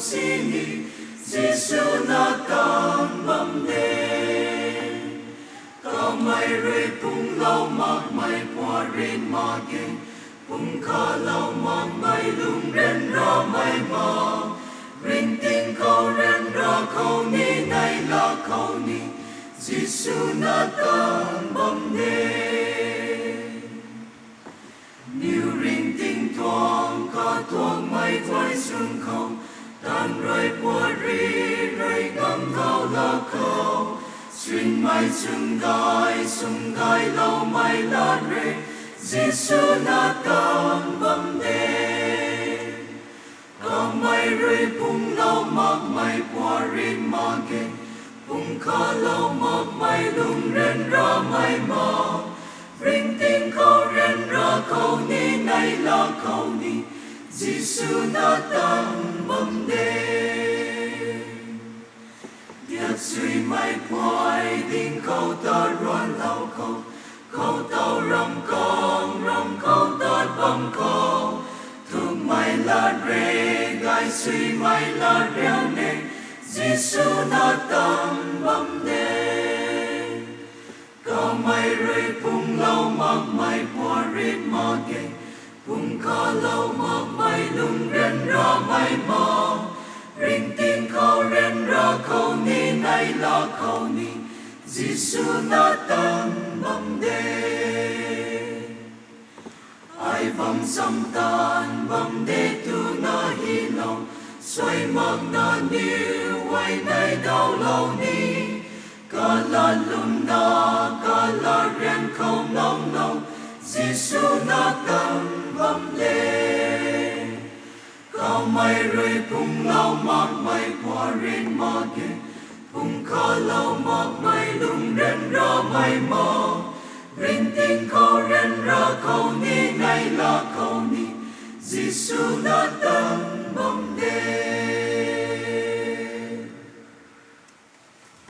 sini Giêsu na tan bầm đê có mày rơi pung lâu mặc mày qua rin mà kinh pung kha lâu mặc mày lung ren ra mày mà rin tin câu ren ra câu ni này là câu ni Giêsu na tan bầm đê New ring ting tuang ka tuang mai thoi sung không tan rơi qua ri rơi ngâm cao la cao xuyên mai sung gai lâu mai la rê Giêsu na tan bầm đê có mai rơi pung lâu mặc mai qua rin ma kinh pung kha lâu mặc mai lung ren ra mai ma ring tin câu ren ra câu ni này là câu ni Giêsu na tan bầm đê Điệt suy mai quay tin câu ta loan lâu câu tàu rong câu ta bầm câu thương mai là rê gai suy mai là reo nê Giêsu na tan bầm đê có mày rơi pung lâu mặc mày qua rin mà kinh pung kha lâu mặc mày lung ren ra mày mà ring tin câu ren ra câu ni này là câu ni Giêsu na tan bầm đê ai vòng sông tan bầm đê tu na hi lòng xoay mặc na niu quay này đau lâu ni ca la lum na ca la ren không nong nong Giêsu na tan bầm đê cao mày rơi pung lâu mặc mày qua rin ma kinh pung kha lâu mặc mày lung ren ra mày mò rin tin câu ren ra câu ni này là câu ni Giêsu na tan